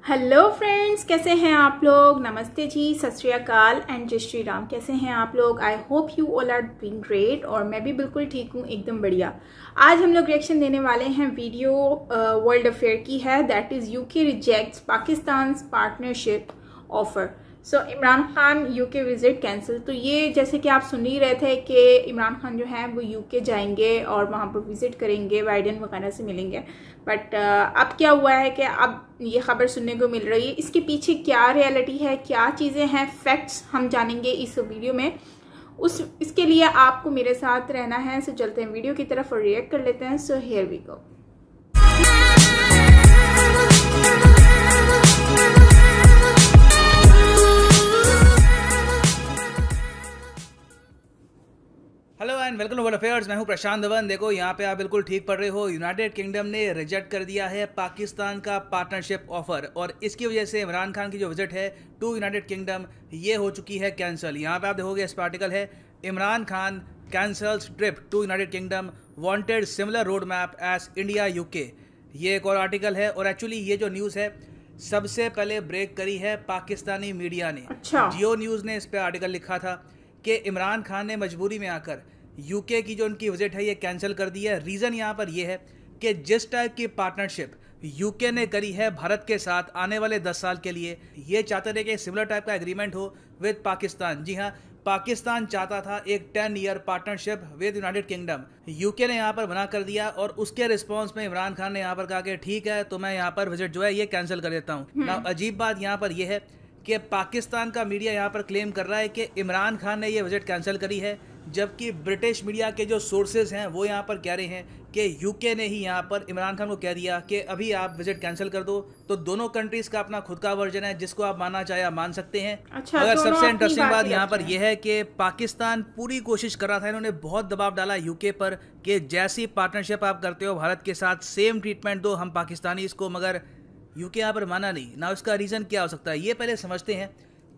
Hello friends, कैसे हैं आप लोग। नमस्ते जी, सत श्री अकाल एंड जय श्री राम। कैसे हैं आप लोग। I hope you all are doing great. और मैं भी बिल्कुल ठीक हूँ, एकदम बढ़िया। आज हम लोग रिएक्शन देने वाले हैं वीडियो वर्ल्ड अफेयर की है, that is UK rejects Pakistan partnership offer. So Imran Khan UK visit cancel. तो ये जैसे कि आप सुन ही रहे थे कि इमरान खान जो है वो यूके जाएंगे और वहाँ पर विजिट करेंगे, बाइडेन वगैरह से मिलेंगे। बट अब क्या हुआ है कि अब ये खबर सुनने को मिल रही है। इसके पीछे क्या रियलिटी है, क्या चीज़ें हैं, फैक्ट्स हम जानेंगे इस वीडियो में। इसके लिए आपको मेरे साथ रहना है। सो चलते हैं वीडियो की तरफ और रिएक्ट कर लेते हैं। So here we go. Hello and welcome to world affairs. मैं हूं प्रशांत धवन। देखो यहाँ पे आप बिल्कुल ठीक पढ़ रहे हो। यूनाइटेड किंगडम ने रिजेक्ट कर दिया है पाकिस्तान का पार्टनरशिप ऑफर और इसकी वजह से इमरान खान की जो विजिट है टू यूनाइटेड किंगडम ये हो चुकी है कैंसिल। यहाँ पे आप देखोगे इस पर आर्टिकल है, Imran Khan cancels trip to United Kingdom, wanted similar road map as India UK. ये एक और आर्टिकल है और एक्चुअली ये जो न्यूज़ है सबसे पहले ब्रेक करी है पाकिस्तानी मीडिया ने। जियो न्यूज़ ने इस पर आर्टिकल लिखा था कि इमरान खान ने मजबूरी में आकर यूके की जो उनकी विजिट है ये कैंसिल कर दी है। रीज़न यहाँ पर ये है कि जिस टाइप की पार्टनरशिप यूके ने करी है भारत के साथ आने वाले 10 साल के लिए, ये चाहते थे कि सिमिलर टाइप का एग्रीमेंट हो विद पाकिस्तान। जी हाँ, पाकिस्तान चाहता था एक 10 year partnership with United kingdom. UK ने यहाँ पर मना कर दिया और उसके रिस्पॉन्स में इमरान खान ने यहाँ पर कहा कि ठीक है तो मैं यहाँ पर विजिट जो है ये कैंसिल कर देता हूँ। ना अजीब बात यहाँ पर यह है कि पाकिस्तान का मीडिया यहाँ पर क्लेम कर रहा है कि इमरान खान ने ये विजिट कैंसिल करी है, जबकि ब्रिटिश मीडिया के जो सोर्सेज हैं वो यहाँ पर कह रहे हैं कि यूके ने ही यहाँ पर इमरान खान को कह दिया कि अभी आप विजिट कैंसिल कर दो। तो दोनों कंट्रीज का अपना खुद का वर्जन है जिसको आप मानना चाहे आप मान सकते हैं। अच्छा, अगर सबसे इंटरेस्टिंग बात यहाँ पर यह है कि पाकिस्तान पूरी कोशिश कर रहा था, इन्होंने बहुत दबाव डाला यूके पर कि जैसी पार्टनरशिप आप करते हो भारत के साथ सेम ट्रीटमेंट दो हम पाकिस्तानी इसको, मगर यूके यहाँ पर माना नहीं ना। उसका रीज़न क्या हो सकता है ये पहले समझते हैं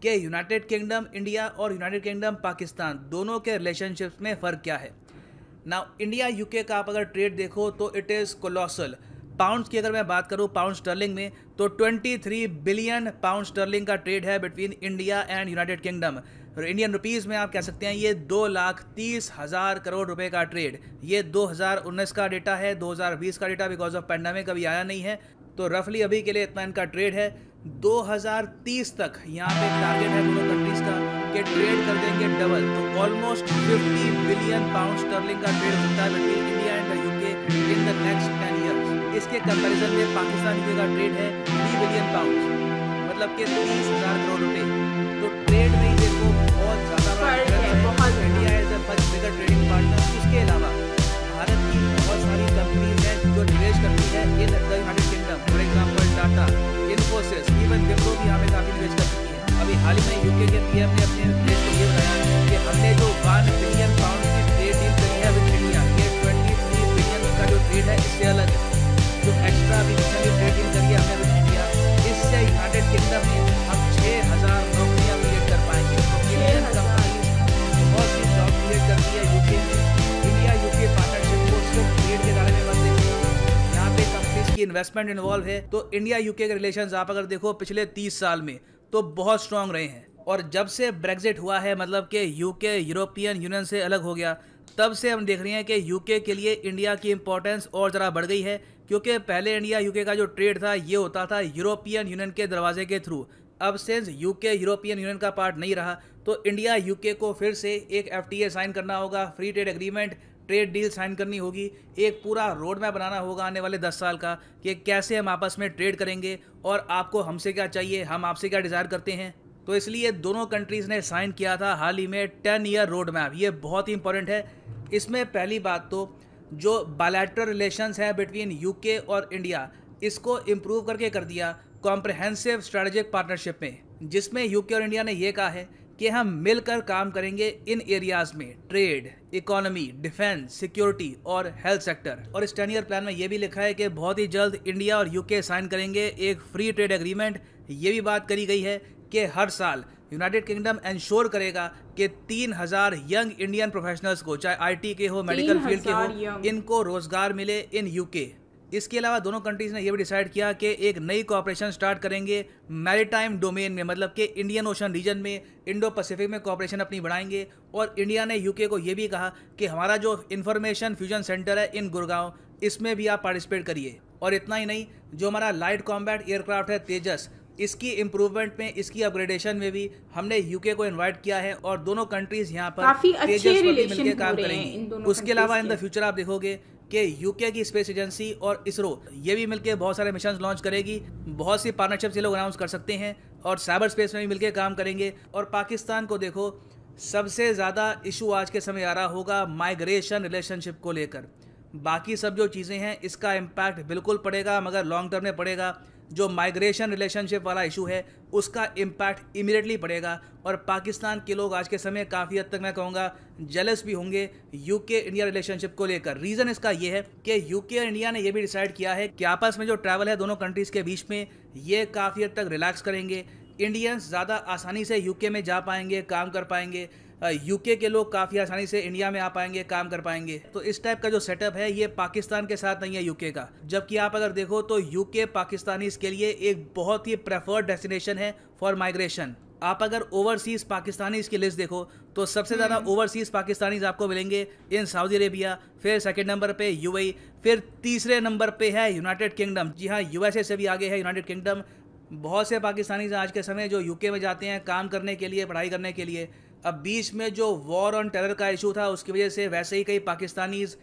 कि यूनाइटेड किंगडम इंडिया और यूनाइटेड किंगडम पाकिस्तान दोनों के रिलेशनशिप्स में फ़र्क क्या है ना। इंडिया यूके का आप अगर ट्रेड देखो तो इट इज़ कोलोसल। पाउंड्स की अगर मैं बात करूँ पाउंड स्टर्लिंग में तो 23 बिलियन पाउंड स्टर्लिंग का ट्रेड है between India and United kingdom. Indian rupees में आप कह सकते हैं ये 2,30,000 करोड़ रुपए का ट्रेड। ये 2019 का डेटा है, 2020 का डेटा बिकॉज ऑफ पैंडेमिक अभी आया नहीं है। तो रफली अभी के लिए इतना इनका ट्रेड है। 2030 तक यहाँ पे टारगेट है दोनों कंट्रीज का कि ट्रेड कर देंगे डबल। तो ऑलमोस्ट 50 बिलियन पाउंड स्टर्लिंग का ट्रेड होता है between India and UK in the next 10 years. इसके कंपैरिजन में पाकिस्तान यूके का ट्रेड है 3 बिलियन पाउंड, मतलब कि 30,000 करोड़ रुपए। तो ट्रेड में ही देखो बहुत ज़्यादा India is a much bigger trading partner. उसके अलावा भारत की बहुत सारी कंपनीज हैं जो निवेश करती है in the United kingdom, for example Tata, Infosys, even Wipro भी यहाँ पे काफ़ी निवेश कर चुकी है। अभी हाल ही में यूके के पीएम ने अपने देश को ये बताया कि हमने जो 1 बिलियन पाउंड की ट्रेड डील करी है विद इंडिया, ये 23 बिलियन का जो ट्रेड है इससे अलग है। जो एक्स्ट्रा अभी ट्रेड डील करी है हमने विद इंडिया, इससे यूनाइटेड किंगडम में हम 6,000 नौकरियाँ क्रिएट कर पाएंगे। तो इंडियन कंपनीज बहुत सी जॉब क्रिएट करती है यूके में। इंडिया यूके पार्टनरशिप को सिर्फ ट्रेड के बारे में मत देखिए, यहाँ पे कंपनीज की इन्वेस्टमेंट इन्वॉल्व है। तो इंडिया यूके के रिलेशंस आप अगर देखो पिछले 30 साल में तो बहुत स्ट्रांग रहे हैं। और जब से ब्रेक्जिट हुआ है, मतलब कि यूके यूरोपियन यूनियन से अलग हो गया, तब से हम देख रहे हैं कि यूके के लिए इंडिया की इंपॉर्टेंस और ज़रा बढ़ गई है। क्योंकि पहले इंडिया यूके का जो ट्रेड था ये होता था यूरोपियन यूनियन के दरवाजे के थ्रू। अब सिंस यूके यूरोपियन यूनियन का पार्ट नहीं रहा तो इंडिया यूके को फिर से एक FTA साइन करना होगा, free trade agreement, trade deal sign करनी होगी, एक पूरा रोड मैप बनाना होगा आने वाले 10 साल का कि कैसे हम आपस में ट्रेड करेंगे और आपको हमसे क्या चाहिए, हम आपसे क्या डिज़ायर करते हैं। तो इसलिए दोनों कंट्रीज़ ने साइन किया था हाल ही में 10 ईयर रोड मैप। ये बहुत ही इंपॉर्टेंट है। इसमें पहली बात तो जो बायलैटरल रिलेशंस है बिटवीन यूके और इंडिया, इसको इम्प्रूव करके कर दिया कॉम्प्रहेंसिव स्ट्रेटेजिक पार्टनरशिप में, जिसमें यूके और इंडिया ने यह कहा है कि हम मिलकर काम करेंगे इन एरियाज़ में, ट्रेड, इकोनॉमी, डिफेंस, सिक्योरिटी और हेल्थ सेक्टर। और इस 10 ईयर प्लान में ये भी लिखा है कि बहुत ही जल्द इंडिया और यूके साइन करेंगे एक फ्री ट्रेड एग्रीमेंट। ये भी बात करी गई है कि हर साल यूनाइटेड किंगडम इंश्योर करेगा कि 3,000 यंग इंडियन प्रोफेशनल्स को, चाहे IT के हो, मेडिकल फील्ड के हो, इनको रोजगार मिले इन यूके। इसके अलावा दोनों कंट्रीज ने यह भी डिसाइड किया कि एक नई कोऑपरेशन स्टार्ट करेंगे मैरीटाइम डोमेन में, मतलब कि इंडियन ओशन रीजन में, इंडो पैसिफिक में कोऑपरेशन अपनी बढ़ाएंगे। और इंडिया ने यूके को यह भी कहा कि हमारा जो इंफॉर्मेशन फ्यूजन सेंटर है इन गुड़गांव, इसमें भी आप पार्टिसिपेट करिए। और इतना ही नहीं, जो हमारा लाइट कॉम्बैट एयरक्राफ्ट है तेजस, इसकी इम्प्रूवमेंट में, इसकी अपग्रेडेशन में भी हमने यूके को इनवाइट किया है और दोनों कंट्रीज यहाँ पर काफी अच्छे रिलेशन मिलकर काम हो रहे हैं इन करेंगी। दोनों उसके अलावा इन द के। फ्यूचर आप देखोगे कि यूके की स्पेस एजेंसी और इसरो ये भी मिलकर बहुत सारे मिशन लॉन्च करेगी। बहुत सी पार्टनरशिप्स ये लोग अनाउंस कर सकते हैं और साइबर स्पेस में भी मिलकर काम करेंगे। और पाकिस्तान को देखो, सबसे ज़्यादा इशू आज के समय आ रहा होगा माइग्रेशन रिलेशनशिप को लेकर। बाकी सब जो चीज़ें हैं इसका इम्पैक्ट बिल्कुल पड़ेगा, मगर लॉन्ग टर्म में पड़ेगा। जो माइग्रेशन रिलेशनशिप वाला इशू है उसका इम्पैक्ट इमीडिएटली पड़ेगा। और पाकिस्तान के लोग आज के समय काफ़ी हद तक मैं कहूँगा जेलस भी होंगे यूके इंडिया रिलेशनशिप को लेकर। रीज़न इसका ये है कि यूके और इंडिया ने ये भी डिसाइड किया है कि आपस में जो ट्रैवल है दोनों कंट्रीज़ के बीच में, ये काफ़ी हद तक रिलैक्स करेंगे। इंडियंस ज़्यादा आसानी से यूके में जा पाएंगे, काम कर पाएंगे। यूके के लोग काफ़ी आसानी से इंडिया में आ पाएंगे, काम कर पाएंगे। तो इस टाइप का जो सेटअप है ये पाकिस्तान के साथ नहीं है यूके का। जबकि आप अगर देखो तो यूके पाकिस्तानीज के लिए एक बहुत ही प्रेफर्ड डेस्टिनेशन है फॉर माइग्रेशन। आप अगर ओवरसीज पाकिस्तानीज की लिस्ट देखो तो सबसे ज़्यादा ओवरसीज पाकिस्तानीज आपको मिलेंगे इन सऊदी अरेबिया, फिर सेकंड नंबर पे यूएई, फिर तीसरे नंबर पे है यूनाइटेड किंगडम। जी हाँ, यूएसए से भी आगे है यूनाइटेड किंगडम। बहुत से पाकिस्तानीज आज के समय जो यूके में जाते हैं काम करने के लिए, पढ़ाई करने के लिए। अब बीच में जो वॉर ऑन टेरर का इशू था उसकी वजह से वैसे ही कई पाकिस्तानीज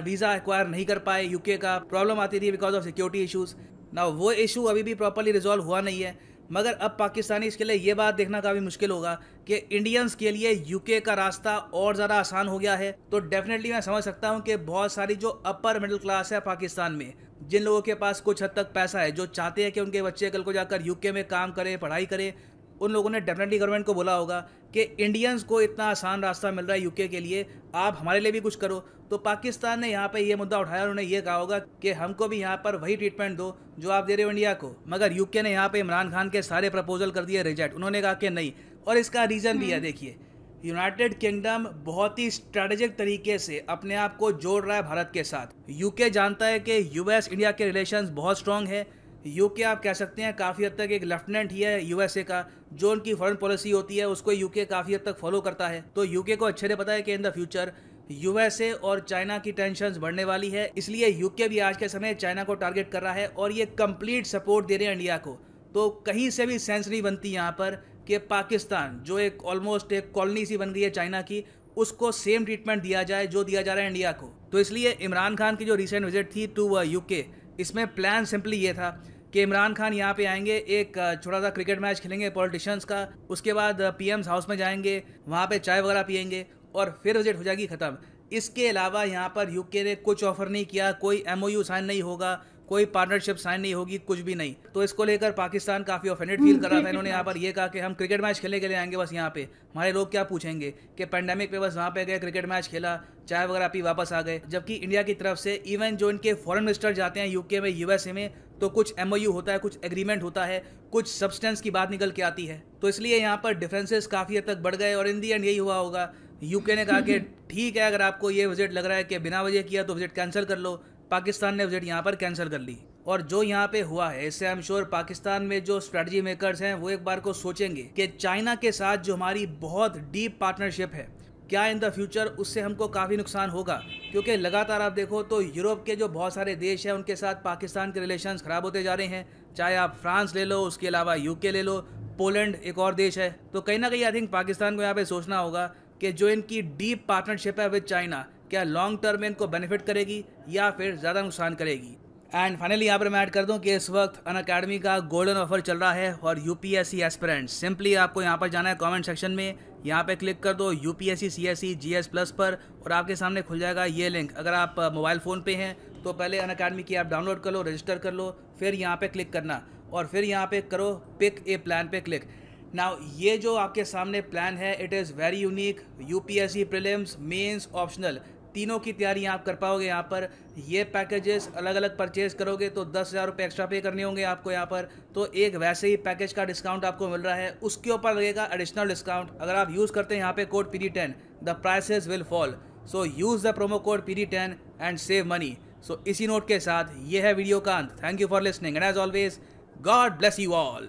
वीज़ा एक्वायर नहीं कर पाए। यूके का प्रॉब्लम आती थी बिकॉज ऑफ सिक्योरिटी इशूज़। ना वो इशू अभी भी प्रॉपरली रिजॉल्व हुआ नहीं है। मगर अब पाकिस्तानीज के लिए ये बात देखना काफ़ी मुश्किल होगा कि इंडियंस के लिए यूके का रास्ता और ज़्यादा आसान हो गया है। तो डेफिनेटली मैं समझ सकता हूँ कि बहुत सारी जो अपर मिडिल क्लास है पाकिस्तान में, जिन लोगों के पास कुछ हद तक पैसा है, जो चाहते हैं कि उनके बच्चे कल को जाकर यूके में काम करें, पढ़ाई करें, उन लोगों ने डेफिनेटली गवर्नमेंट को बोला होगा कि इंडियंस को इतना आसान रास्ता मिल रहा है यूके के लिए, आप हमारे लिए भी कुछ करो। तो पाकिस्तान ने यहाँ पे ये मुद्दा उठाया, उन्होंने ये कहा होगा कि हमको भी यहाँ पर वही ट्रीटमेंट दो जो आप दे रहे हो इंडिया को। मगर यूके ने यहाँ पे इमरान खान के सारे प्रपोजल कर दिए रिजेक्ट। उन्होंने कहा कि नहीं, और इसका रीज़न भी है। देखिए, यूनाइटेड किंगडम बहुत ही स्ट्रैटेजिक तरीके से अपने आप को जोड़ रहा है भारत के साथ। यूके जानता है कि यूएस इंडिया के रिलेशंस बहुत स्ट्रांग है। यूके आप कह सकते हैं काफ़ी हद तक एक लेफ्टिनेंट ही है यूएसए का। जो उनकी फॉरेन पॉलिसी होती है उसको यूके काफ़ी हद तक फॉलो करता है। तो यूके को अच्छे से पता है कि इन द फ्यूचर यूएसए और चाइना की टेंशन्स बढ़ने वाली है। इसलिए यूके भी आज के समय चाइना को टारगेट कर रहा है और ये कंप्लीट सपोर्ट दे रहे हैं इंडिया को। तो कहीं से भी सेंस नहीं बनती यहाँ पर कि पाकिस्तान, जो एक ऑलमोस्ट एक कॉलोनी सी बन गई है चाइना की, उसको सेम ट्रीटमेंट दिया जाए जो दिया जा रहा है इंडिया को। तो इसलिए इमरान खान की जो रिसेंट विजिट थी टू यूके, इसमें प्लान सिंपली ये था कि इमरान खान यहाँ पे आएंगे, एक छोटा सा क्रिकेट मैच खेलेंगे पॉलिटिशियंस का, उसके बाद पीएम्स हाउस में जाएंगे, वहाँ पे चाय वगैरह पियेंगे और फिर विजिट हो जाएगी ख़त्म। इसके अलावा यहाँ पर यूके ने कुछ ऑफर नहीं किया, कोई एमओयू साइन नहीं होगा, कोई पार्टनरशिप साइन नहीं होगी, कुछ भी नहीं। तो इसको लेकर पाकिस्तान काफ़ी ऑफेंडेड फील कर रहा था। इन्होंने यहाँ पर ये कहा कि हम क्रिकेट मैच खेलने के लिए आएंगे बस यहाँ पे, हमारे लोग क्या पूछेंगे कि पेंडेमिक पे बस वहाँ पे गए, क्रिकेट मैच खेला, चाय वगैरह पी, वापस आ गए। जबकि इंडिया की तरफ से इवन जो इनके फॉरेन मिनिस्टर जाते हैं यूके में, यूएसए में, तो कुछ एमओयू होता है, कुछ एग्रीमेंट होता है, कुछ सब्सटेंस की बात निकल के आती है। तो इसलिए यहाँ पर डिफरेंसेस काफ़ी हद तक बढ़ गए और इन दी एंड यही हुआ होगा। यूके ने कहा कि ठीक है, अगर आपको ये विजिट लग रहा है कि बिना वजह किया तो विजिट कैंसिल कर लो। पाकिस्तान ने विजिट यहाँ पर कैंसिल कर ली। और जो यहाँ पे हुआ है इससे आई एम श्योर पाकिस्तान में जो स्ट्रेटजी मेकर्स हैं वो एक बार को सोचेंगे कि चाइना के साथ जो हमारी बहुत डीप पार्टनरशिप है, क्या इन द फ्यूचर उससे हमको काफ़ी नुकसान होगा। क्योंकि लगातार आप देखो तो यूरोप के जो बहुत सारे देश हैं उनके साथ पाकिस्तान के रिलेशंस ख़राब होते जा रहे हैं। चाहे आप फ्रांस ले लो, उसके अलावा यूके ले लो, पोलैंड एक और देश है। तो कहीं ना कहीं आई थिंक पाकिस्तान को यहाँ पे सोचना होगा कि जो इनकी डीप पार्टनरशिप है विद चाइना, क्या लॉन्ग टर्म में इनको बेनिफिट करेगी या फिर ज़्यादा नुकसान करेगी। एंड फाइनली यहाँ पर मैं ऐड कर दूँ कि इस वक्त अनअकैडमी का गोल्डन ऑफर चल रहा है और यूपीएससी एस्पिरेंट्स। सिंपली आपको यहाँ पर जाना है कमेंट सेक्शन में, यहाँ पे क्लिक कर दो यूपीएससी सीएसई जीएस प्लस पर और आपके सामने खुल जाएगा ये लिंक। अगर आप मोबाइल फ़ोन पे हैं तो पहले अनअकैडमी की ऐप डाउनलोड कर लो, रजिस्टर कर लो, फिर यहाँ पे क्लिक करना और फिर यहाँ पे करो पिक ए प्लान पे क्लिक। नाउ ये जो आपके सामने प्लान है it is very unique. UPSC prelims, mains, optional तीनों की तैयारी आप कर पाओगे यहाँ पर। ये पैकेजेस अलग अलग परचेज करोगे तो 10,000 रुपये एक्स्ट्रा पे करने होंगे आपको यहाँ पर। तो एक वैसे ही पैकेज का डिस्काउंट आपको मिल रहा है, उसके ऊपर लगेगा एडिशनल डिस्काउंट। अगर आप यूज़ करते हैं यहाँ पे code PD10, the prices will fall. So use the promo code PD10 and save money. So इसी नोट के साथ ये है वीडियो का अंत। Thank you for listening and as always God bless you all.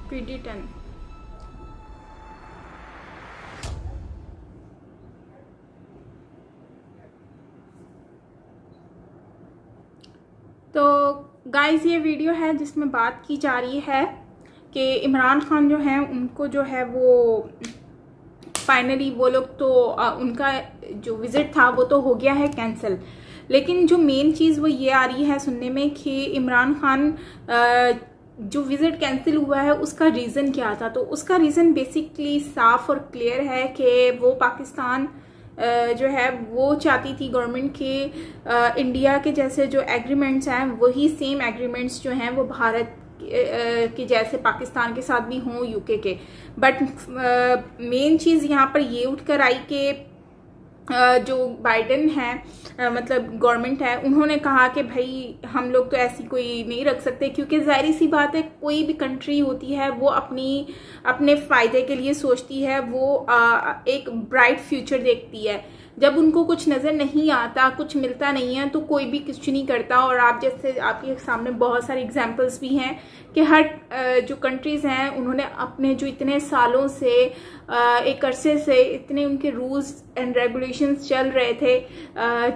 PD10 तो गाइस ये video है जिसमें बात की जा रही है कि इमरान खान जो है उनको जो है वो फाइनली वो लोग तो उनका जो विज़िट था वो तो हो गया है कैंसिल। लेकिन जो मेन चीज़ वो ये आ रही है सुनने में कि इमरान खान जो विज़िट कैंसिल हुआ है उसका रीज़न क्या था। तो उसका रीज़न बेसिकली साफ और क्लियर है कि वो पाकिस्तान जो है वो चाहती थी गवर्नमेंट के इंडिया के जैसे जो एग्रीमेंट्स हैं वही सेम एग्रीमेंट्स जो हैं वो भारत के जैसे पाकिस्तान के साथ भी हों, यूके के। बट मेन चीज़ यहाँ पर ये उठकर आई कि जो बाइडेन है मतलब गवर्नमेंट है, उन्होंने कहा कि भाई हम लोग तो ऐसी कोई नहीं रख सकते, क्योंकि जाहिर सी बात है कोई भी कंट्री होती है वो अपने फ़ायदे के लिए सोचती है, वो एक ब्राइट फ्यूचर देखती है। जब उनको कुछ नज़र नहीं आता, कुछ मिलता नहीं है तो कोई भी कुछ नहीं करता। और आप जैसे आपके सामने बहुत सारे एग्जांपल्स भी हैं कि हर जो कंट्रीज़ हैं उन्होंने अपने जो इतने सालों से एक अरसे से इतने उनके रूल्स एंड रेगुलेशंस चल रहे थे,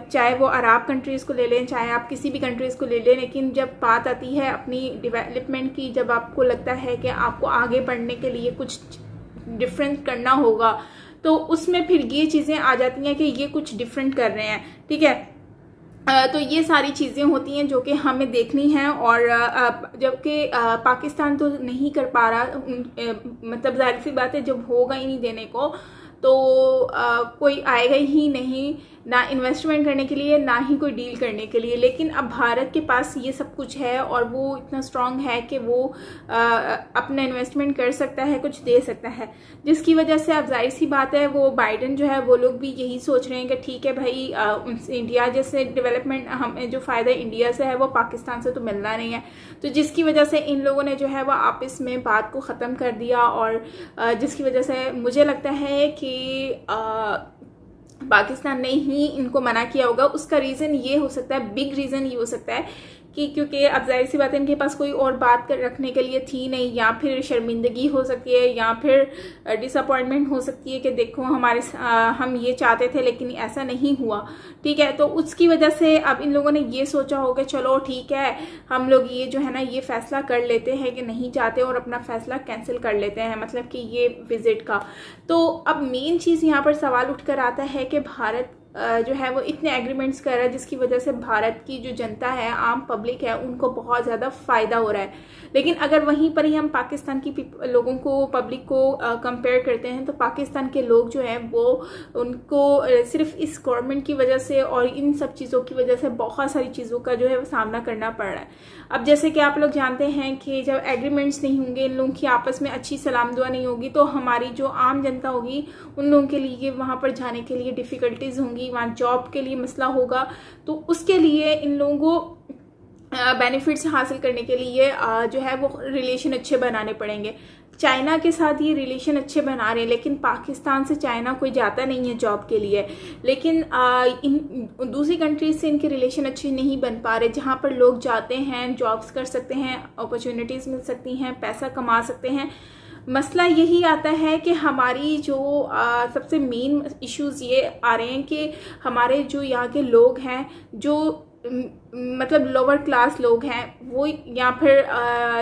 चाहे वो अरब कंट्रीज़ को ले लें, चाहे आप किसी भी कंट्रीज़ को ले लें, लेकिन जब बात आती है अपनी डेवलपमेंट की, जब आपको लगता है कि आपको आगे बढ़ने के लिए कुछ डिफरेंट करना होगा तो उसमें फिर ये चीज़ें आ जाती हैं कि ये कुछ डिफरेंट कर रहे हैं। ठीक है, तो ये सारी चीज़ें होती हैं जो कि हमें देखनी हैं। और जबकि पाकिस्तान तो नहीं कर पा रहा, मतलब जाहिर सी बात है जब होगा ही नहीं देने को तो कोई आएगा ही नहीं, ना इन्वेस्टमेंट करने के लिए ना ही कोई डील करने के लिए। लेकिन अब भारत के पास ये सब कुछ है और वो इतना स्ट्रांग है कि वो अपना इन्वेस्टमेंट कर सकता है, कुछ दे सकता है, जिसकी वजह से अब जाहिर सी बात है वो बाइडेन जो है वो लोग भी यही सोच रहे हैं कि ठीक है भाई इंडिया जैसे डेवलपमेंट हमें जो फ़ायदा इंडिया से है वो पाकिस्तान से तो मिलना नहीं है। तो जिसकी वजह से इन लोगों ने जो है वो आपस में बात को ख़त्म कर दिया और जिसकी वजह से मुझे लगता है कि पाकिस्तान ने ही इनको मना किया होगा। उसका रीज़न ये हो सकता है, बिग रीज़न ये हो सकता है कि क्योंकि अब जाहिर सी बात है इनके पास कोई और बात कर रखने के लिए थी नहीं, या फिर शर्मिंदगी हो सकती है या फिर डिसअपॉइंटमेंट हो सकती है कि देखो हम ये चाहते थे लेकिन ऐसा नहीं हुआ। ठीक है, तो उसकी वजह से अब इन लोगों ने ये सोचा होगा चलो ठीक है हम लोग ये जो है ना ये फैसला कर लेते हैं कि नहीं चाहते और अपना फैसला कैंसिल कर लेते हैं, मतलब कि ये विजिट का। तो अब मेन चीज़ यहाँ पर सवाल उठकर आता है कि भारत जो है वो इतने एग्रीमेंट्स कर रहा है जिसकी वजह से भारत की जो जनता है, आम पब्लिक है, उनको बहुत ज़्यादा फ़ायदा हो रहा है। लेकिन अगर वहीं पर ही हम पाकिस्तान की लोगों को, पब्लिक को कंपेयर करते हैं तो पाकिस्तान के लोग जो हैं वो उनको सिर्फ इस गवर्नमेंट की वजह से और इन सब चीज़ों की वजह से बहुत सारी चीज़ों का जो है वो सामना करना पड़ रहा है। अब जैसे कि आप लोग जानते हैं कि जब एग्रीमेंट्स नहीं होंगे, इन लोगों की आपस में अच्छी सलाम दुआ नहीं होगी, तो हमारी जो आम जनता होगी उन लोगों के लिए वहाँ पर जाने के लिए डिफ़िकल्टीज़ होंगी, वहाँ जॉब के लिए मसला होगा। तो उसके लिए इन लोगों को बेनिफिट्स हासिल करने के लिए जो है वो रिलेशन अच्छे बनाने पड़ेंगे। चाइना के साथ ये रिलेशन अच्छे बना रहे हैं, लेकिन पाकिस्तान से चाइना कोई जाता नहीं है जॉब के लिए। लेकिन इन दूसरी कंट्रीज से इनके रिलेशन अच्छे नहीं बन पा रहे, जहाँ पर लोग जाते हैं, जॉब्स कर सकते हैं, अपॉर्चुनिटीज़ मिल सकती हैं, पैसा कमा सकते हैं। मसला यही आता है कि हमारी जो सबसे मेन इश्यूज़ ये आ रहे हैं कि हमारे जो यहाँ के लोग हैं, जो मतलब लोअर क्लास लोग हैं, वो या फिर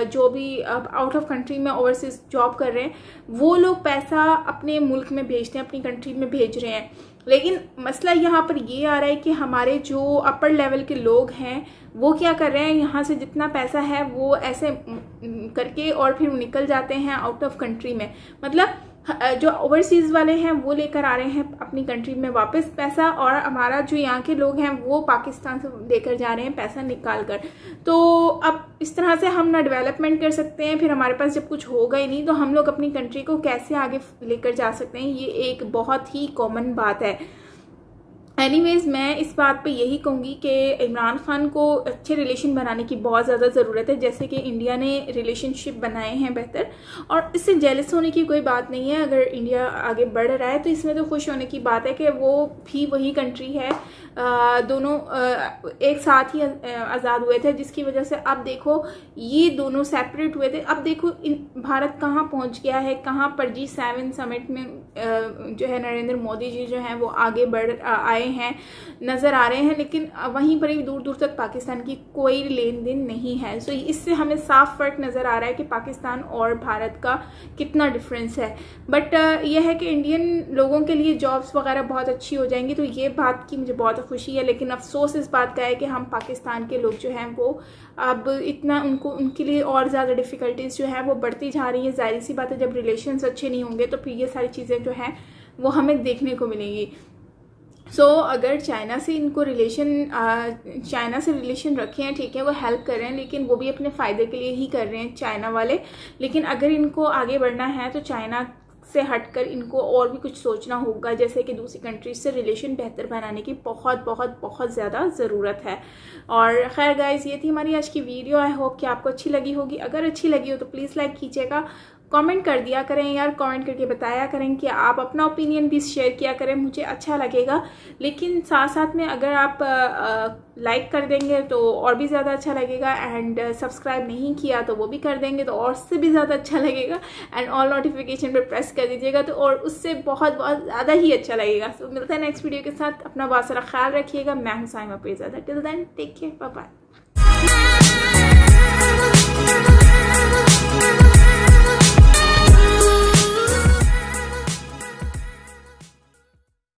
जो भी आउट ऑफ कंट्री में ओवरसीज जॉब कर रहे हैं, वो लोग पैसा अपने मुल्क में भेजते हैं, अपनी कंट्री में भेज रहे हैं। लेकिन मसला यहाँ पर ये आ रहा है कि हमारे जो अपर लेवल के लोग हैं वो क्या कर रहे हैं, यहाँ से जितना पैसा है वो ऐसे करके और फिर निकल जाते हैं आउट ऑफ कंट्री में। मतलब जो ओवरसीज़ वाले हैं वो लेकर आ रहे हैं अपनी कंट्री में वापस पैसा, और हमारा जो यहाँ के लोग हैं वो पाकिस्तान से लेकर जा रहे हैं पैसा निकाल कर। तो अब इस तरह से हम ना डेवलपमेंट कर सकते हैं, फिर हमारे पास जब कुछ होगा ही नहीं तो हम लोग अपनी कंट्री को कैसे आगे लेकर जा सकते हैं, ये एक बहुत ही कॉमन बात है। एनीवेज़ मैं इस बात पे यही कहूँगी कि इमरान खान को अच्छे रिलेशन बनाने की बहुत ज़्यादा ज़रूरत है, जैसे कि इंडिया ने रिलेशनशिप बनाए हैं बेहतर, और इससे जेलस होने की कोई बात नहीं है। अगर इंडिया आगे बढ़ रहा है तो इसमें तो खुश होने की बात है कि वो भी वही कंट्री है, दोनों एक साथ ही आज़ाद हुए थे, जिसकी वजह से अब देखो ये दोनों सेपरेट हुए थे। अब देखो भारत कहाँ पहुँच गया है, कहाँ पर G7 समिट में जो है नरेंद्र मोदी जी जो हैं वो आगे बढ़ आए हैं, नज़र आ रहे हैं, लेकिन वहीं पर ही दूर दूर तक पाकिस्तान की कोई लेन देन नहीं है। सो इससे हमें साफ फ़र्क नज़र आ रहा है कि पाकिस्तान और भारत का कितना डिफरेंस है। बट यह है कि इंडियन लोगों के लिए जॉब्स वगैरह बहुत अच्छी हो जाएंगी, तो ये बात की मुझे बहुत खुशी है। लेकिन अफसोस इस बात का है कि हम पाकिस्तान के लोग जो हैं वो अब इतना उनके लिए और ज़्यादा डिफ़िकल्टीज़ जो है वो बढ़ती जा रही है। ज़ाहिर सी बात है, जब रिलेशंस अच्छे नहीं होंगे तो फिर ये सारी चीज़ें जो हैं वो हमें देखने को मिलेंगी। अगर चाइना से रिलेशन रखे हैं, ठीक है, वो हेल्प कर रहे हैं, लेकिन वो भी अपने फ़ायदे के लिए ही कर रहे हैं चाइना वाले। लेकिन अगर इनको आगे बढ़ना है तो चाइना से हटकर इनको और भी कुछ सोचना होगा, जैसे कि दूसरी कंट्रीज से रिलेशन बेहतर बनाने की बहुत बहुत बहुत ज़्यादा ज़रूरत है। और खैर गाइज़, ये थी हमारी आज की वीडियो। आई होप कि आपको अच्छी लगी होगी। अगर अच्छी लगी हो तो प्लीज़ लाइक कीजिएगा, कमेंट कर दिया करें यार, कमेंट करके बताया करें कि आप अपना ओपिनियन भी शेयर किया करें, मुझे अच्छा लगेगा। लेकिन साथ साथ में अगर आप लाइक कर देंगे तो और भी ज़्यादा अच्छा लगेगा, एंड सब्सक्राइब नहीं किया तो वो भी कर देंगे तो और से भी ज़्यादा अच्छा लगेगा, एंड ऑल नोटिफिकेशन पर प्रेस कर दीजिएगा तो और उससे बहुत बहुत ज़्यादा ही अच्छा लगेगा। मिलता है नेक्स्ट वीडियो के साथ। अपना बहुत सारा ख्याल रखिएगा। मैं हूं Saima Peerzada. Till then take care, bye bye.